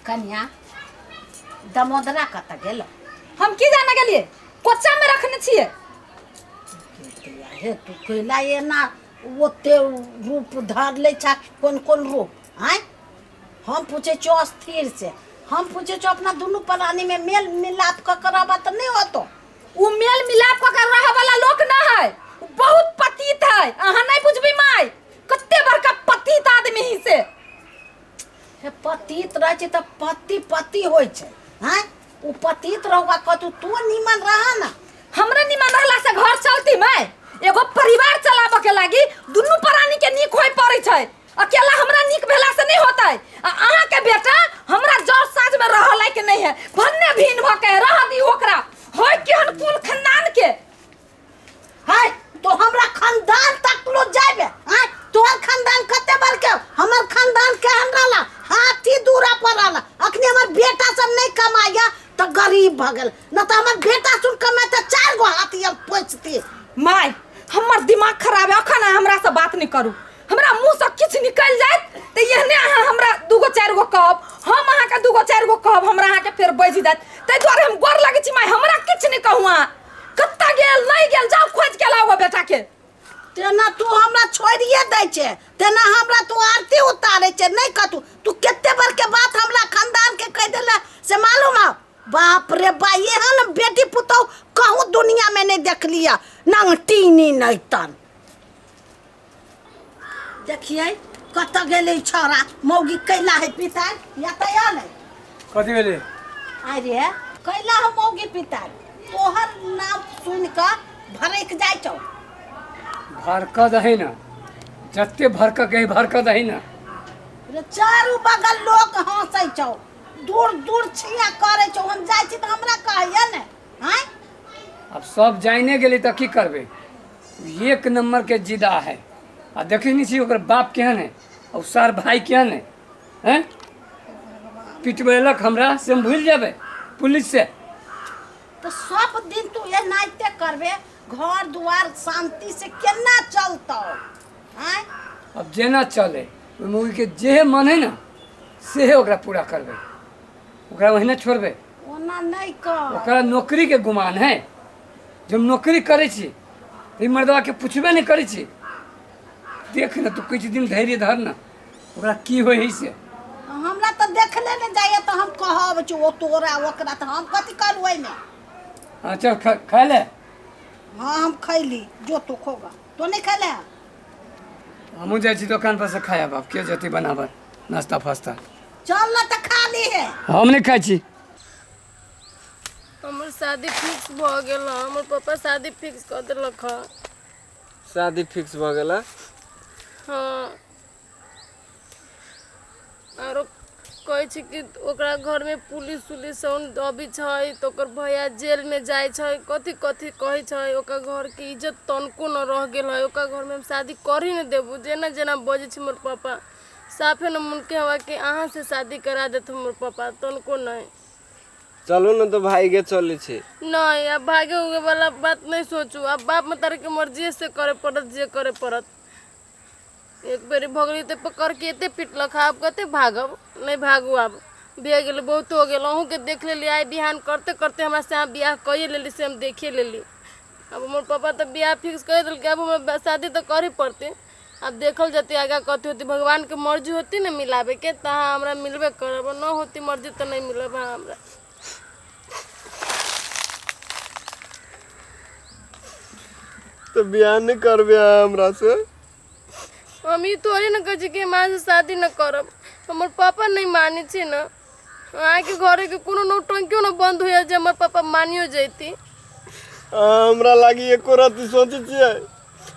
कन्या दमोदरा कत गेल? हम की जाने गेलिए कोचा में रखने छिए। हे तू कैला ये ना ओते रूप धर ले छा कौन कौन रूप आय? हम पूछे छो अस्थिर से, हम पूछे छो अपना दोनों प्राणी में मेल मिलाप का कराबा तो नहीं होतो। उ मेल मिलाप कर रहा वाला लोग ना है, बहुत पतित है। अहाँ नहीं बुझबी माय, कत्ते बड़का पतित आदमी ही से। हे पतित रह छ त पति पति होय छै हैं? उ पतित रहवा कतु तू निमन रहा ना। हमरा निमन रहला से घर चलती मैं। एगो परिवार चलाबे के लागी दुनु प्राणी के नीक होय पड़ै छै। अकेला हमरा नीक भेला से नहीं होता है। अहाँ के बेटा हमरा जड़ साज में रह लायक नहीं है, भन्ने भीन भ के रह दी ओकरा। होय केहन कुल खानदान के हाय तो हमरा खानदान तक लो जाबे हैं? तोहर खानदान कते बार के हमर खानदान केहन रहला? हाथी दूरा पर रहला। अखनी हमर बेटा सब नहीं कमाया तो गरीब भ गेल, न तो हमर बेटा सुन कमाए त 4 गो हाथी अब पोछती। माय हमर दिमाग खराब है, अखन हमरा से बात नहीं करू। हमरा मुंह से किछ निकल जाए त एहने अहाँ हमरा दूगो चार गो कहब, हम अहाँ के दूगो चार गो कहब, हमरा अहाँ के फेर बजि जात। तै द्वारे हम गोर लागै छी माय, हमरा किछ नहीं कहू। अहाँ कत्ता गेल नहीं गेल जाओ खोज के लाओ बेटा के। तेना तू हमरा छोड़िए दै छे, तेना हमरा तू आरती उतारे छे नहीं कतू। तू केते बार के बात हमरा खानदान के कह देला से मालूम है? बाप रे बा एहन बेटी पुतौ कहूँ दुनिया में नहीं देख लिया। नंगटीनी नहीं तन देखिए कत गेले छोरा मौगी कैला है पिता या तया नहीं कथी भेले? अरे कैला है मौगी पिता तोहर नाम सुन के भरक जाय छौ। भरकत है ना, जत्ते भरकत है भरकत है ना। रे चारू बगल लोग हंसै छौ, दूर दूर छिया करे छौ। हम जाय छी त हमरा कहैया ने हैं? अब सब जाने गेली तो की करबे? एक नंबर के जिदा है। आ देखी नहीं छी ओकर बाप केहन है और सार भाई केहन है हैं? पिटबेलक हमरा से हम भूल जाबे पुलिस से। तो सब दिन तू ये नाइते करबे, घर दुआर शांति से केना चलतौ हैं? अब जेना चले ओइ मौगी के जे मन है ना से ओकरा पूरा करबे, ओकरा वहीने छोड़बे। ओना नहीं कर। ओकरा नौकरी के गुमान है। जब नौकरी करे छी ई मर्दवा के पूछबे नहीं करे छी। देख ना तू कुछ दिन धैर्य धर ना, ओकरा की होय है से। हमरा तो देखले नहीं जाइए तो हम कहब छु ओ तोरा ओकरा तो हम कथि करू एमे? हाँ चल खा ले। हाँ हम खैली जो तू खोगा तो नहीं खैले? हमू जाए छी दुकान पर से खाया बाप के जति बनाबर नाश्ता फास्ता। चल ना तो खा ली है। हम नहीं खाई छी। हमर शादी फिक्स भ गेल, हमर पापा शादी फिक्स कर देलक ह। शादी फिक्स भ गेल? हाँ आरो कहै छी कि ओकरा घर में पुलिस उलिस अभी छै तो ओकर भैया जेल में जाय छै। कथी कथी कहै छै, ओकर घर के इज्जत तनको न रह गेल है। ओकर घर में हम शादी कर ही नहीं देबू। जेना जेना बजे छी मोर पापा साफे न मन के हवा कि अहाँ से शादी करा देत मोर पापा तनको नहीं। चलो न तो भाई के चले छे। नहीं अब भागे उगे वाला बात नहीं सोचू। अब बाप मतारी के मर्जी से करे पड़त, जे करे पड़त। एक बेरी भगली तो पकड़ के एते पिटलक, अब कते भागब? नहीं भागू। अब बिया गेल बहुत हो गेल, अहूँ के देख लेली। आई बिहान करते करते हमरा से अहाँ बियाह कइए लेली से हम देखिए लेली। अब मोर पापा तो बियाह फिक्स कर दिल के अब हमरा शादी तो कर ही पड़ती। अब देखल जाती आगे कथी होती, भगवान के मर्जी होती ना मिलावे के तहाँ हमरा मिलबे करब, न होती मर्जी तो नहीं मिलब हमरा। तो बियाह नहीं करबे हमरा से? हम ई तोरी न कह कि माँ से शादी न करब। हमर पापा नहीं मानी छी न। अहाँ के घरे के कोनो नौटंकियो न बंद हो जे हमर पापा मानियो जैती। हमरा लागी एको राति सोचे छियै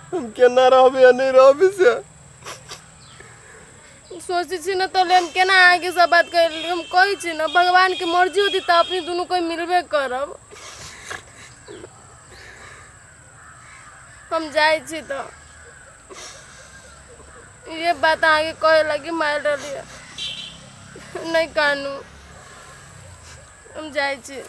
हम केना रहबे या नहीं रहबे से। सोची छी न तो हम केना आगे सब बात कर हम कही छी न भगवान के मर्जी होती तो अपनी दोनों कोई मिलबे करब। हम जाए छी तो ये बात आगे कहे लगी मार डालिए नहीं कानू। हम जाए छी।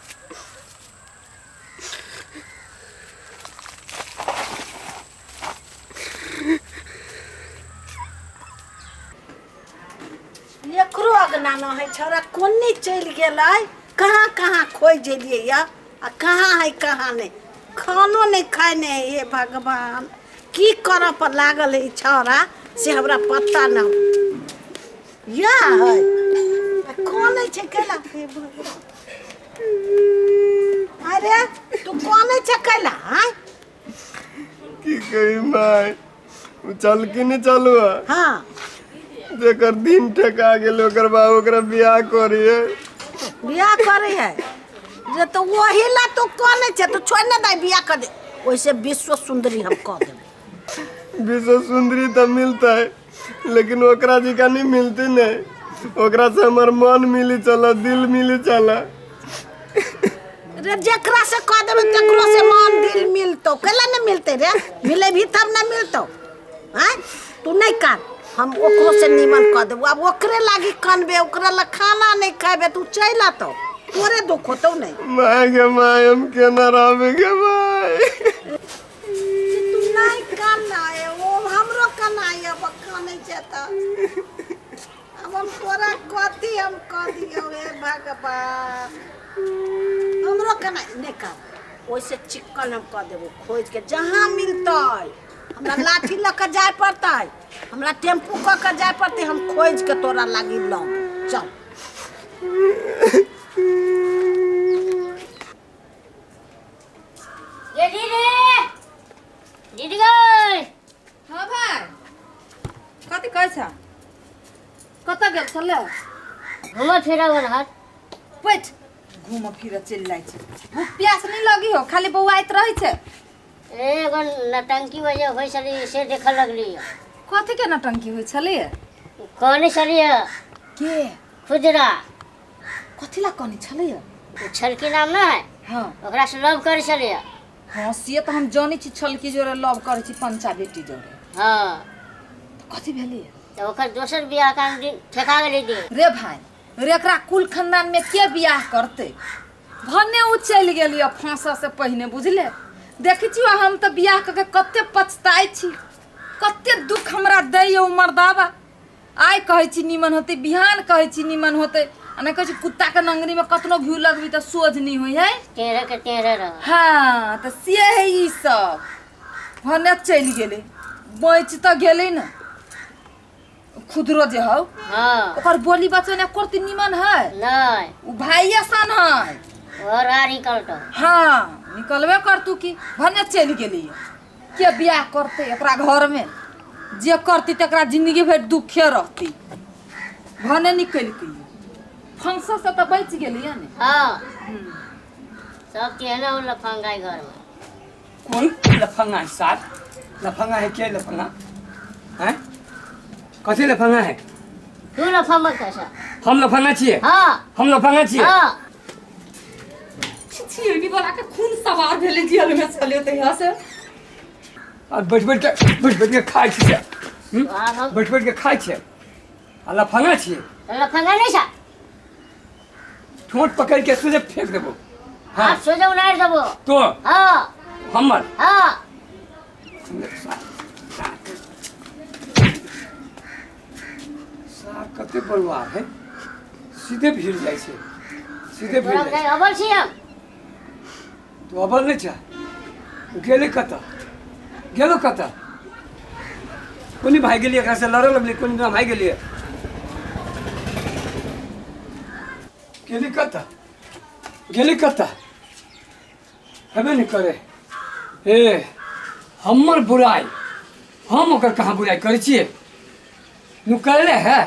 एकरो अगना न है छोरा कोनी चल गेलै कहाँ कहाँ खोज जेलिए या आ कहाँ है कहाँ नहीं खानो नहीं खाए नहीं हे भगवान की करऽ पर लागल है छोरा से हमरा पता न या है कौन है केला हे भगवान अरे तू कौन है केला हैं की कही माय चल के नहीं चलू हाँ जेकर दिन ठेका गेल ओकर बाबू ओकरा बियाह करिए बियाह करे है जे तो वही ला तो कौन है तो छोड़ ना दे बियाह कर दे वैसे विश्व सुंदरी हम कह देबे विश्व सुंदरी तो मिलता है लेकिन ओकरा जी का नहीं मिलती नहीं ओकरा से हमार मन मिली चला दिल मिली चला रे जेकरा से कह देबे तेकरो से मन दिल मिलतो केला न मिलते रे मिले भी तब न मिलतो हैं तू नहीं कर हम ओकरो से निमन कह देबो अब ओकरे लागी कानबे ओकरा ला खाना नहीं खाबे तू चला तो तोरे दुख होतो नहीं माय के माय हम केना रहबे के माय तू नहीं काना है वो हमरो काना है अब काने जाता अब हम तोरा कथी हम कह दियो हे भगवान हमरो काना नहीं कर ओइसे चिकन हम कह देबो खोज के जहां मिलतै हमरा लाठी ल के जाय पड़तै हमरा टेम्पू क के जाय पड़तै हम खोज के तोरा लागी लम चल ये दीदी गई हाँ भाई कथी कहै छ कतऽ गेल छले घूम फिर हाथ बैठ घूम फिर चल जाइ छै भूख प्यास नहीं लगी हो खाली बौआइत रहै छै एगो नटंकी वजह होई छली से देख लगली कथी के नटंकी होइ छले कहने छली के खुजरा कथी ला कहने छले छलकी नाम ना है हाँ ओकरा से लव करे छली हाँ से तो हम जानी छी छलकी जोरे लव करे छी पंचा बेटी जोरे हाँ कथी भेली तो ओकर दोसर बियाह का दिन ठेका गेली दिन रे भाई रे एकरा कुल खानदान में के बियाह करते भने उ चल गेलिए फांसा से पहले बुझले देखै छी हम तो बियाह करके कते पछताई छी कते दुख हमरा दैयो मर्दावा आइ कहै छी निमन होते बिहान कहै छी निमन होते अने कहै छी कुत्ता के नंगरी में कतनो घी लगबी त सोझ नहीं होई है तेरह के तेरह रह हाँ तो से है ई सब भने चल गेले बच तो गेले न खुदरो जे हौ हाँ ओकर बोली बचने करती निमन है नहीं उ भाइये सन है और आ निकलतो हाँ निकलबे कर तू की भने चल गेली के बियाह करते एकरा घर में जे करती तकरा जिंदगी भर दुखे रहती भने निकल के फंसा से तो बच गेली है ने हाँ सब तेहना हो लफंगाई घर में कौन लफंगा है साथ लफंगा है क्या लफंगा हैं कथी लफंगा है तू लफंगा कैसा हम लफंगा छिए हाँ हम लफंगा छिए हाँ छियनी वाला के खून सवार भेले जेल में चले त यहां से और बैठ बैठ के खाइ छिए वाह हम बैठ के खाइ छिए आ लफंगा छिए लफंगा नहीं सा ठोट पकड़ के तुझे फेंक देबो हाँ आप सोजा उनार देबो तो हाँ हमर हाँ सार कते परिवार है सीधे भीड़ जाए छे सीधे भीड़ तोरा जाए नहीं अबल छी हम तो अबल नहीं छा गेले कता गेलो कता कोनी भाई गेली एकरा से लड़े लगली कोनी ना भाई गेली गेली कता हमें नहीं करे ए हमर बुराई हम ओकर कहाँ बुराई करे छिए नु करले है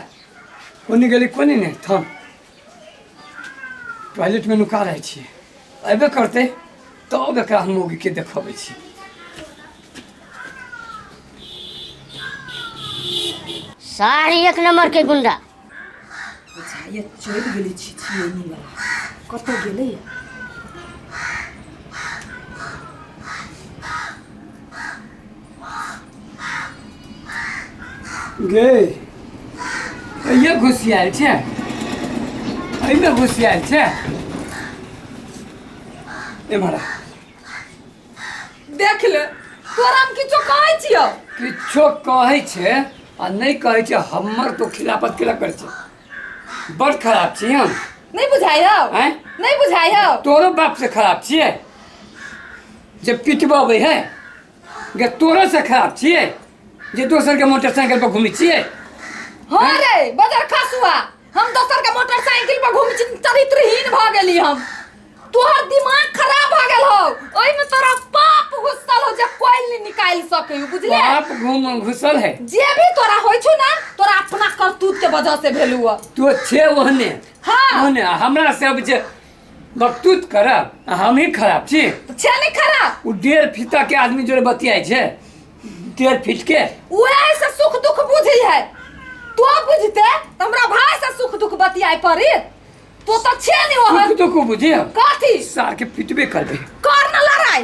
कोनी गेली कोनी नहीं थम टॉयलेट में नुका रहे छिए अबे करते तब एकरा हम मौगी के देखबै छी सारी एक नंबर के गुंडा अच्छा ये चल गेली छियनी वाला कत गेले गे ये घुसियाल छे एमे घुसियाल छे ए मारा देख ले तोरा हम किछो कहै छियो किछो कहै छे आ नहीं कहै छे हमर तो खिलाफत केला कर छे बड़ खराब छी हम। नहीं बुझाइयो हैं? नहीं बुझाइयो तोरो बाप से खराब छिए जे पिटबे है गे, तोरो से खराब छिए जे दोसर के मोटरसाइकिल पर घूमी छिए। हाँ रे बजर खसुआ, हम दोसर के मोटरसाइकिल पर घूम चरित्रहीन भ गेली हम। तोहर दिमाग खराब भ गेल हो, ओइ में तोरा पाप घुसल हो जे कोई नहीं निकाल सके, बुझले? बाप घूम घुसल है। जे भी तोरा होय छु ना, तोरा अपना करतूत के वजह से भेलु ह। तो छे ओहने। हाँ। ओहने हमरा सब जे बकतूत करब, हम ही खराब छी। तो छे नहीं खराब। उ 1.5 फीटा के आदमी जोरे बतियाई छे, 1.5 फीट के। उहे से सुख दुख बुझी है। तो बुझते त हमरा भाई से सुख दुख बतियाई पड़ी। तो छे नहीं हो। दुख बुझिए कथी सार के पिटबे करबे। कर न लड़ाई।